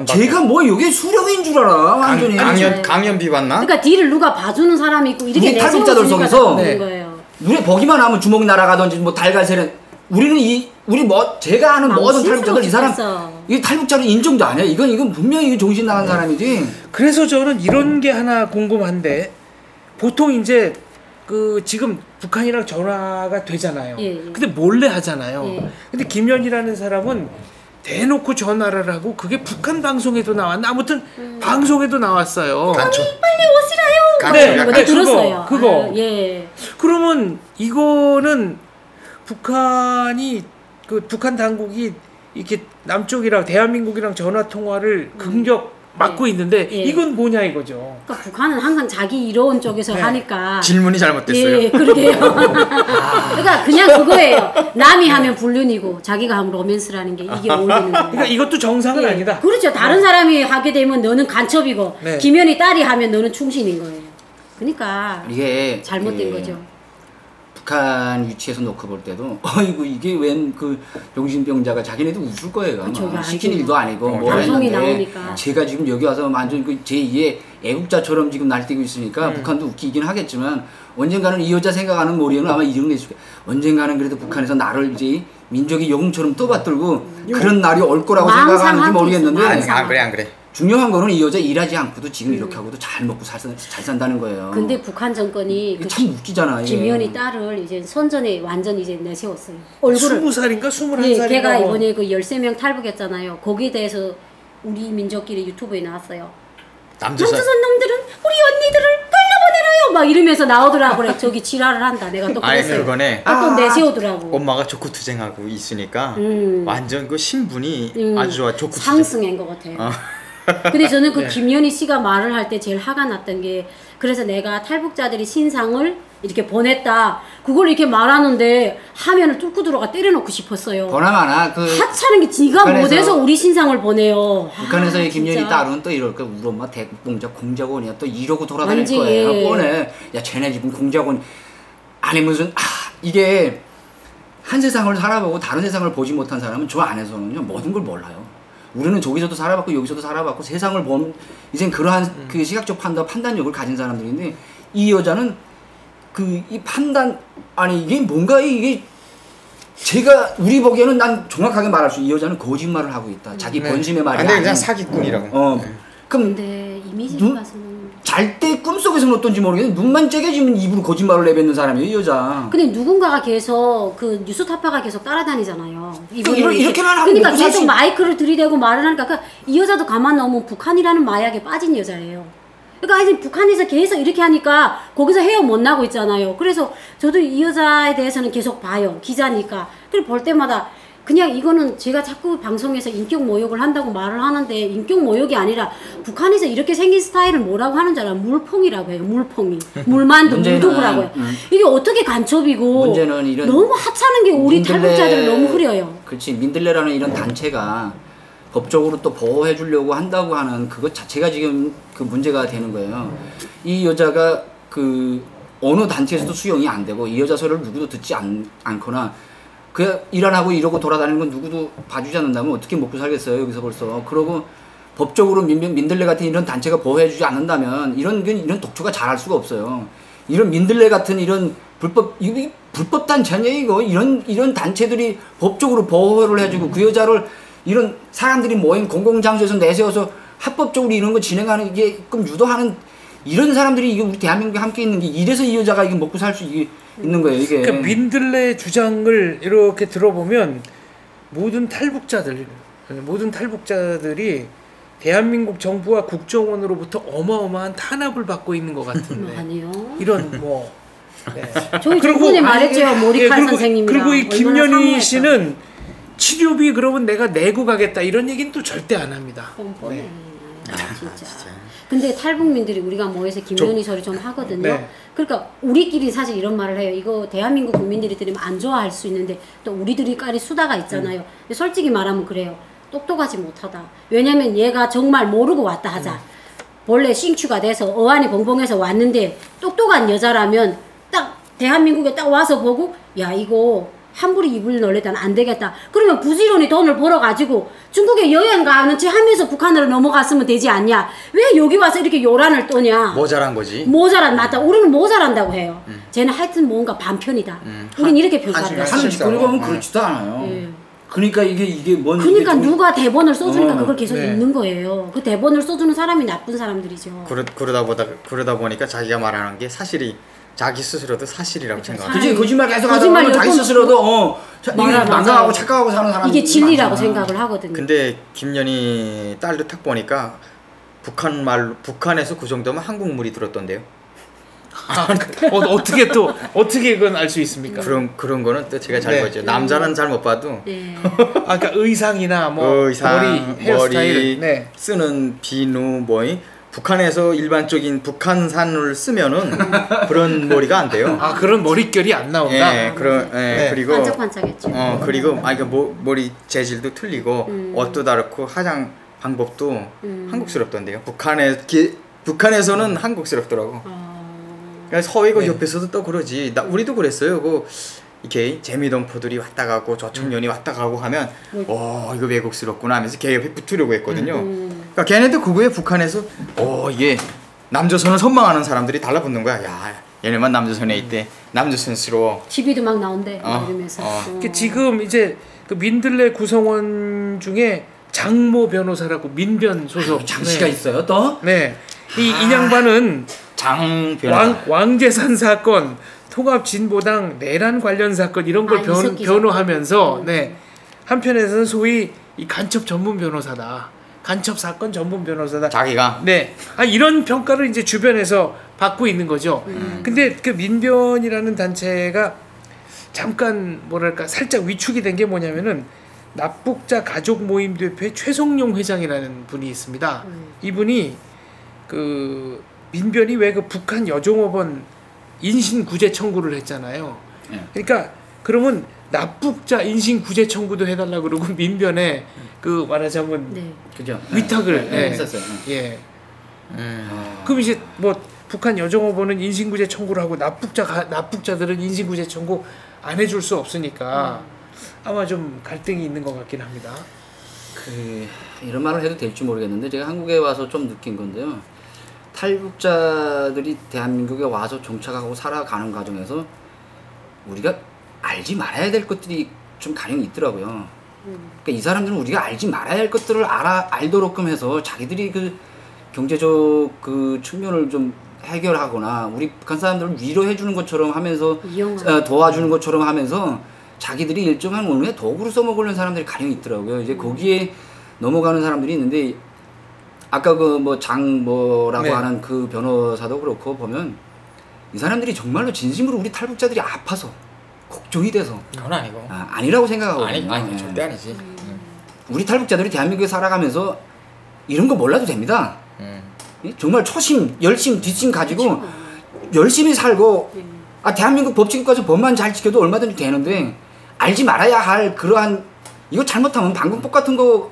제가 뭐 이게 수령인 줄 알아 완전히. 강연비 받나? 그러니까 뒤를 누가 봐주는 사람이 있고 이렇게 우리 탈북자들 내세워주니까 속에서 그런 거예요. 눈에 보기만 하면 주먹 날아가든지 뭐 달걀새는 우리 제가 아는 모든 탈북자들 이 사람 이 탈북자로 인정도 안 해. 이건 분명히 정신 나간 사람이지. 그래서 저는 이런 게 하나 궁금한데 보통 이제 그 지금 북한이랑 전화가 되잖아요. 예. 근데 몰래 하잖아요. 예. 근데 김연이라는 사람은 대놓고 전화를 하고 그게 북한 방송에도 나왔나 아무튼 방송에도 나왔어요. 간첩. 빨리 오시라요. 네, 이거 네, 들었어요. 그거. 아, 예. 그러면 이거는 북한이 그 북한 당국이 이렇게 남쪽이랑 대한민국이랑 전화 통화를 긍격 막고 있는데 예. 이건 뭐냐 이거죠. 그러니까 북한은 항상 자기 이로운 쪽에서 네. 하니까 질문이 잘못됐어요. 예, 그러게요. 그러니까 그냥 그거예요. 남이 하면 불륜이고 자기가 하면 로맨스라는 게 이게 어울리는 거예요. 그러니까 이것도 정상은 예, 아니다. 그렇죠. 다른 사람이 하게 되면 너는 간첩이고 네. 김연이 딸이 하면 너는 충신인 거예요. 그러니까 이게 잘못된 그 거죠. 북한 위치에서 놓고 볼 때도 어이구 이게 웬 그 정신병자가 자기네도 웃을 거예요. 그쵸, 아마. 알죠. 시킨 일도 아니고 뭐 방송이 했는데 나오니까. 제가 지금 여기 와서 완전 그 제2의 애국자처럼 지금 날뛰고 있으니까 북한도 웃기긴 하겠지만 언젠가는 이 여자 생각하는 머리에는 아마 이런 게 있을 거예요. 언젠가는 그래도 북한에서 나를 이제 민족의 영웅처럼 떠받들고 그런 날이 올 거라고 생각하는지 망상하고 모르겠는데 있어, 안 그래. 중요한 거는 이 여자 일하지 않고도 지금 이렇게 하고도 잘 먹고 잘 산다는 거예요. 근데 북한 정권이 이게 참 웃기잖아. 이게. 김연이 딸을 이제 선전에 완전 이제 내세웠어요. 얼굴을 20살인가 21살인가 예, 걔가 이번에 그 13명 탈북했잖아요. 거기에 대해서 우리 민족끼리 유튜브에 나왔어요. 남조선. 남조선 놈들은 우리 언니들을 끌려보내라요 막 이러면서 나오더라고. 그래 저기 지랄을 한다. 내가 또 아니 그랬어요. 그거네. 또 내세우더라고. 엄마가 족구투쟁하고 있으니까 완전 그 신분이 아주 좋아. 족구투쟁. 상승한 것 같아요. 근데 저는 그 김연희 씨가 말을 할 때 제일 화가 났던 게 그래서 내가 탈북자들이 신상을 이렇게 보냈다. 그걸 이렇게 말하는데 화면을 뚫고 들어가 때려놓고 싶었어요. 보나마나 그 하찮은 게 지가 북한에서- 못해서 우리 신상을 보내요. 북한에서의 김연희 진짜. 딸은 또 이럴 거야. 우리 엄마 대공자 공작원이야. 또 이러고 돌아다닐 완전, 거예요. 예. 뻔해. 야 쟤네 집은 공작원. 아니 무슨 이게 한 세상을 살아보고 다른 세상을 보지 못한 사람은 저 안에서는요 모든 걸 몰라요. 우리는 저기서도 살아봤고 여기서도 살아봤고 세상을 본 이젠 그러한 그 시각적 판단력을 가진 사람들인데 이 여자는 그 이 판단 아니 이게 뭔가 이게 제가 우리 보기에는 난 정확하게 말할 수 이 여자는 거짓말을 하고 있다. 자기 본심의 말이 근데 아닌. 그냥 사기꾼이라고. 그럼 근데 이미지 눈- 봐서는 잘 때 꿈속에서는 어떤지 모르겠는데 눈만 째개지면 입으로 거짓말을 내뱉는 사람이에요 이 여자. 근데 누군가가 계속 그 뉴스타파가 계속 따라다니잖아요. 이분을 이렇게만 하고 그러니까 먹고 살 계속 수- 마이크를 들이대고 말을 하니까 이 여자도 가만 놓으면 북한이라는 마약에 빠진 여자예요. 그러니까 이제 북한에서 계속 이렇게 하니까 거기서 헤어 못 나고 있잖아요. 그래서 저도 이 여자에 대해서는 계속 봐요. 기자니까. 그리고 볼 때마다 그냥 이거는 제가 자꾸 방송에서 인격 모욕을 한다고 말을 하는데 인격 모욕이 아니라 북한에서 이렇게 생긴 스타일을 뭐라고 하는 줄 알아요? 물퐁이라고 해요. 물퐁이. 물만두, 문제는- 물두부라고 해요. 이게 어떻게 간첩이고 문제는 이런 너무 하찮은 게 우리 민들레- 탈북자들을 너무 흐려요. 그렇지 민들레라는 이런 단체가 법적으로 또 보호해 주려고 한다고 하는 그것 자체가 지금 그 문제가 되는 거예요. 이 여자가 그 어느 단체에서도 수용이 안 되고 이 여자 소리를 누구도 듣지 않거나 그 일 안 하고 이러고 돌아다니는 건 누구도 봐주지 않는다면 어떻게 먹고 살겠어요 여기서 벌써. 그러고 법적으로 민들레 같은 이런 단체가 보호해주지 않는다면 이런 독초가 자랄 수가 없어요. 이런 민들레 같은 이런 이거 불법 단체 아니에요 이거. 이런 단체들이 법적으로 보호를 해주고 그 여자를 이런 사람들이 모인 공공장소에서 내세워서 합법적으로 이런 거 진행하는 이게끔 유도하는 이런 사람들이 이게 우리 대한민국에 함께 있는 게 이래서 이 여자가 이게 먹고 살 수 있는 거예요 이게. 그 민들레 주장을 이렇게 들어보면 모든 탈북자들이 대한민국 정부와 국정원으로부터 어마어마한 탄압을 받고 있는 것 같은데 아니요. 이런 뭐 네. 저희 저번에 말했죠. 모리칼 그리고, 선생님이랑. 그리고 이 얼마나 김연희 사모했다. 씨는 치료비 그러면 내가 내고 가겠다 이런 얘기는 또 절대 안 합니다. 뻔뻔해. 네. 진짜. 근데 탈북민들이 우리가 모여서 김연희 소리 좀 하거든요. 네. 그러니까 우리끼리 사실 이런 말을 해요. 이거 대한민국 국민들이 들으면 안 좋아할 수 있는데 또 우리들이 까리 수다가 있잖아요. 근데 솔직히 말하면 그래요. 똑똑하지 못하다. 왜냐면 얘가 정말 모르고 왔다 하자. 원래 싱추가 돼서 어안이 봉봉해서 왔는데 똑똑한 여자라면 딱 대한민국에 딱 와서 보고 야 이거 함부로 입을 놀래다는 안 되겠다. 그러면 부지런히 돈을 벌어가지고 중국에 여행 가는 체 하면서 북한으로 넘어갔으면 되지 않냐. 왜 여기 와서 이렇게 요란을 떠냐. 모자란 거지. 모자란 맞다. 우리는 모자란다고 해요. 쟤는 하여튼 뭔가 반편이다. 우린 이렇게 평가한다. 하는 짓거리 보면 그렇지도 않아요. 예. 그러니까 이게 뭔 그러니까 이게 좀- 누가 대본을 써주니까 그걸 계속 네. 읽는 거예요. 그 대본을 써주는 사람이 나쁜 사람들이죠. 그러다 보니까 자기가 말하는 게 사실이 자기 스스로도 사실이라고 생각하고. 그지 거짓말 계속 하다 거짓말 보면 자기 열 번- 스스로도 이게 맞아요. 망각하고 착각하고 사는 사람 이게 진리라고 생각을 하거든요. 근데 김연희 딸도 딱 보니까 북한에서 그 정도면 한국물이 들었던데요. 어떻게 그건 알 수 있습니까? 그런 거는 또 제가 잘 네. 보죠. 남자는 잘 못 봐도 네. 그러니까 의상이나 뭐 머리, 헤어스타일, 네. 쓰는 비누 북한에서 일반적인 북한산을 쓰면은 그런 머리가 안 돼요. 그런 머릿결이 안 나온다. 예, 그리고 반짝반짝했죠. 그리고 머리 재질도 틀리고 옷도 다르고 화장 방법도 한국스럽던데요. 북한에서는 한국스럽더라고. 그래서 서해고 옆에서도 또 그러지. 우리도 그랬어요. 이렇게 재미덤포들이 왔다 가고 저청년이 왔다 가고 하면 이거 외국스럽구나 하면서 걔 옆에 붙으려고 했거든요. 그러니까 걔네도 그거에 북한에서 이게 남조선을 선망하는 사람들이 달라붙는 거야. 야 얘네만 남조선에 있대. 남조선스러워. TV도 막 나온대. 이러면서. 지금 이제 그 민들레 구성원 중에 장모 변호사라고 민변 소속 장씨가 있어요 또? 네. 이 인양반은 장 변호사. 왕재산 사건, 통합진보당 내란 관련 사건 이런 걸 변호하면서 네. 한편에서는 소위 이 간첩 전문 변호사다. 간첩 사건 전문 변호사다. 자기가 네. 이런 평가를 이제 주변에서 받고 있는 거죠. 근데 그 민변이라는 단체가 잠깐 뭐랄까 살짝 위축이 된 게 뭐냐면은 납북자 가족 모임 대표의 최성룡 회장이라는 분이 있습니다. 이분이 그 민변이 왜 그 북한 여종업원 인신 구제 청구를 했잖아요. 그러니까 그러면 납북자 인신 구제 청구도 해달라 그러고 민변에 그 말하자면 네. 그죠? 위탁을 했었어요. 예. 그럼 이제 뭐 북한 여종업원은 인신구제 청구를 하고 납북자들은 인신구제 청구 안 해줄 수 없으니까 아마 좀 갈등이 있는 것 같긴 합니다. 이런 말을 해도 될지 모르겠는데 제가 한국에 와서 좀 느낀 건데요. 탈북자들이 대한민국에 와서 정착하고 살아가는 과정에서 우리가 알지 말아야 될 것들이 좀 가령 있더라고요. 그러니까 이 사람들은 우리가 알지 말아야 할 것들을 알도록끔 해서 자기들이 그 경제적 그 측면을 좀 해결하거나 우리 북한 사람들을 위로해 주는 것처럼 하면서 도와주는 것처럼 하면서 자기들이 일정한 오늘에 도구로 써먹으려는 사람들이 가령 있더라고요. 이제 거기에 넘어가는 사람들이 있는데 아까 그 뭐 장뭐라고 네. 하는 그 변호사도 그렇고 보면 이 사람들이 정말로 진심으로 우리 탈북자들이 아파서 걱정이 돼서 그건 아니고. 아니라고 생각하거든요. 아니 절대 아니지. 우리 탈북자들이 대한민국에 살아가면서 이런 거 몰라도 됩니다. 정말 초심, 열심, 뒷심 가지고 열심히 살고 대한민국 법치국가에서 법만 잘 지켜도 얼마든지 되는데 알지 말아야 할 그러한 이거 잘못하면 방금법 같은 거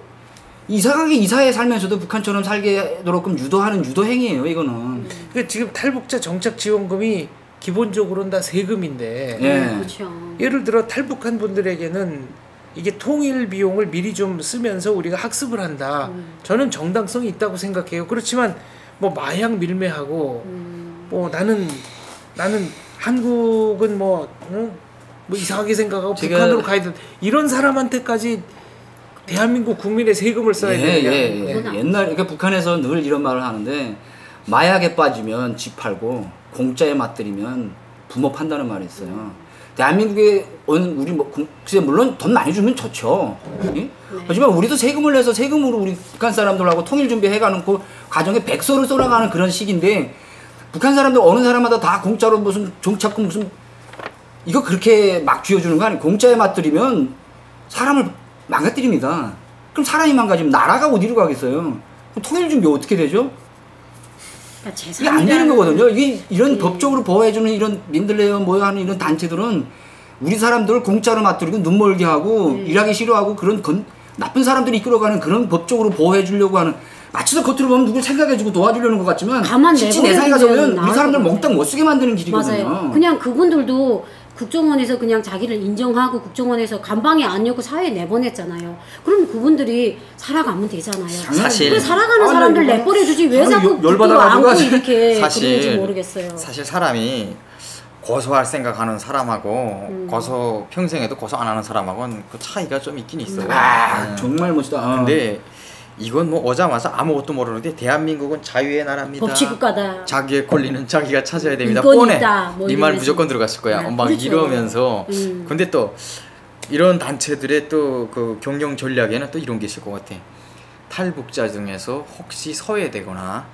이상하게 이사해 살면서도 북한처럼 살게 하도록끔 유도하는 유도 행위예요. 이거는. 지금 탈북자 정착 지원금이 기본적으로는 다 세금인데 그렇죠. 예를 들어 탈북한 분들에게는 이게 통일 비용을 미리 좀 쓰면서 우리가 학습을 한다. 저는 정당성이 있다고 생각해요. 그렇지만 뭐 마약 밀매하고 뭐 나는 한국은 뭐 이상하게 생각하고 북한으로 가야 돼. 이런 사람한테까지 대한민국 국민의 세금을 써야 되냐. 옛날 그러니까 북한에서 늘 이런 말을 하는데 마약에 빠지면 집 팔고 공짜에 맛들이면 부모 판다는 말이 있어요. 대한민국에 우리 글쎄 물론 돈 많이 주면 좋죠. 예? 하지만 우리도 세금을 내서 세금으로 우리 북한 사람들하고 통일 준비해가는 그 과정에 백서를 쏘나가는 그런 시기인데 북한 사람들 어느 사람마다 다 공짜로 무슨 정착금 무슨 이거 그렇게 막 쥐어주는 거 아니에요. 공짜에 맛들이면 사람을 망가뜨립니다. 그럼 사람이 망가지면 나라가 어디로 가겠어요? 그럼 통일 준비 어떻게 되죠? 그러니까 이게 안 되는 거거든요. 이게 이런 법적으로 보호해주는 이런 민들레어 뭐야 하는 이런 단체들은 우리 사람들을 공짜로 맛들이고 눈멀게 하고 일하기 싫어하고 그런 나쁜 사람들이 이끌어가는 그런 법적으로 보호해주려고 하는 마치서 겉으로 보면 누굴 생각해주고 도와주려는 것 같지만 가만 실제 내상에 가서 보면 내버려두면 우리 사람들 몽땅 못 쓰게 만드는 길이거든요. 맞아요. 그냥 그분들도 국정원에서 그냥 자기를 인정하고 국정원에서 감방에 안 넣고 사회에 내보냈잖아요. 그럼 그분들이 살아가면 되잖아요. 사실- 그 살아가는 아니, 사람들 이거 내버려두지 왜 아니, 자꾸 열받아가지고 안고 이렇게 사실- 그러는지 모르겠어요. 사실 사람이 고소할 생각하는 사람하고 고소 평생에도 고소 안 하는 사람하고는 그 차이가 좀 있긴 있어요. 아, 정말 멋있다. 근데 이건 뭐 오자마자 아무것도 모르는데 대한민국은 자유의 나라입니다. 법치국가다. 자기의 권리는 자기가 찾아야 됩니다. 인권이 뻔해. 있다. 뭐 이 말 이러면서. 무조건 들어갔을 거야. 네, 막 그렇죠. 이러면서 근데 또 이런 단체들의 또 그 경영 전략에는 또 이런 게 있을 것 같아. 탈북자 중에서 혹시 서해되거나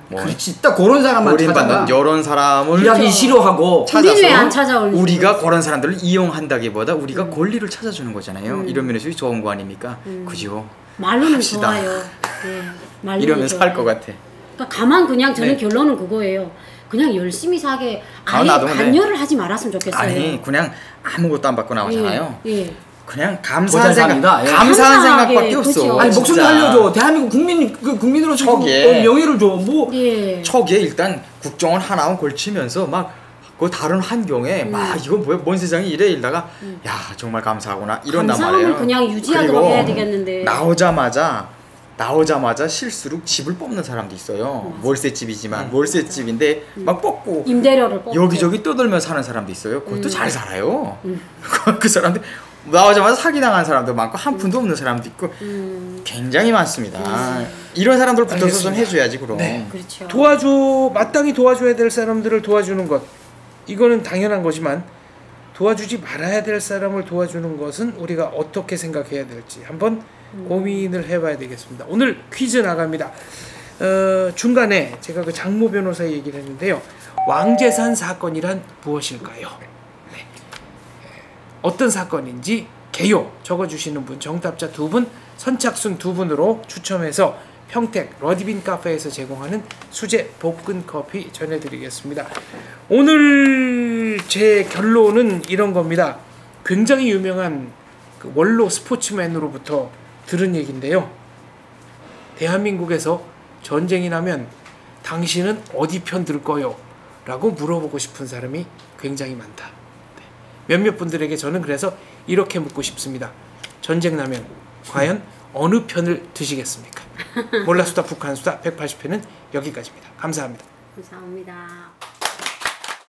뭐 그렇지. 딱 그런 사람만 찾아가. 버림받는 이런 사람을 일하기 싫어하고 찾아서 우리는 왜안 찾아오는지 우리가 모르겠어요. 그런 사람들을 이용한다기보다 우리가 권리를 찾아주는 거잖아요. 이런 면에서 좋은 거 아닙니까? 그죠? 말로는 합시다. 좋아요. 예, 말로는 이러면서 할 것 좋아요. 같아. 그러니까 가만 그냥 저는 네. 결론은 그거예요. 그냥 열심히 사게 아예 놔두면 돼. 관여를 하지 말았으면 좋겠어요. 아니 그냥 아무것도 안 받고 나오잖아요. 예, 예. 그냥 감사한 잘 생각, 삽니다. 예. 감사한 감사하게, 생각밖에 없어. 그쵸. 아니 목숨 진짜. 살려줘. 대한민국 국민 그 국민으로서 척에. 명예를 줘. 뭐 예. 초기에 일단 국정원 하나만 걸치면서 막 그 다른 환경에 막 이거 뭐야 뭔 세상이 이래 이러다가 야 정말 감사하구나 이런단 감사함을 말이에요. 그냥 유지하도록 그리고 해야 되겠는데. 나오자마자 실수로 집을 뽑는 사람도 있어요. 월세집이지만 월세집인데 막 뽑고 임대료를 뽑고 여기저기 떠들며 사는 사람도 있어요. 그것도 잘 살아요. 그 사람들 나오자마자 사기당한 사람도 많고 한 푼도 없는 사람도 있고 굉장히 많습니다. 이런 사람들 붙어서 좀 알겠습니다. 해줘야지 그럼. 네. 그렇죠. 마땅히 도와줘야 될 사람들을 도와주는 것, 이거는 당연한 거지만 도와주지 말아야 될 사람을 도와주는 것은 우리가 어떻게 생각해야 될지 한번 고민을 해봐야 되겠습니다. 오늘 퀴즈 나갑니다. 중간에 제가 그 장모 변호사 얘기를 했는데요. 왕재산 사건이란 무엇일까요? 네. 어떤 사건인지 개요 적어주시는 분, 정답자 2분, 선착순 2분으로 추첨해서 평택 러디빈 카페에서 제공하는 수제 볶은 커피 전해드리겠습니다. 오늘 제 결론은 이런 겁니다. 굉장히 유명한 그 원로 스포츠맨으로부터 들은 얘기인데요. 대한민국에서 전쟁이 나면 당신은 어디 편 들 거요? 라고 물어보고 싶은 사람이 굉장히 많다. 네. 몇몇 분들에게 저는 그래서 이렇게 묻고 싶습니다. 전쟁 나면 과연 어느 편을 드시겠습니까? 몰라수다 북한수다 180회는 여기까지입니다. 감사합니다. 감사합니다.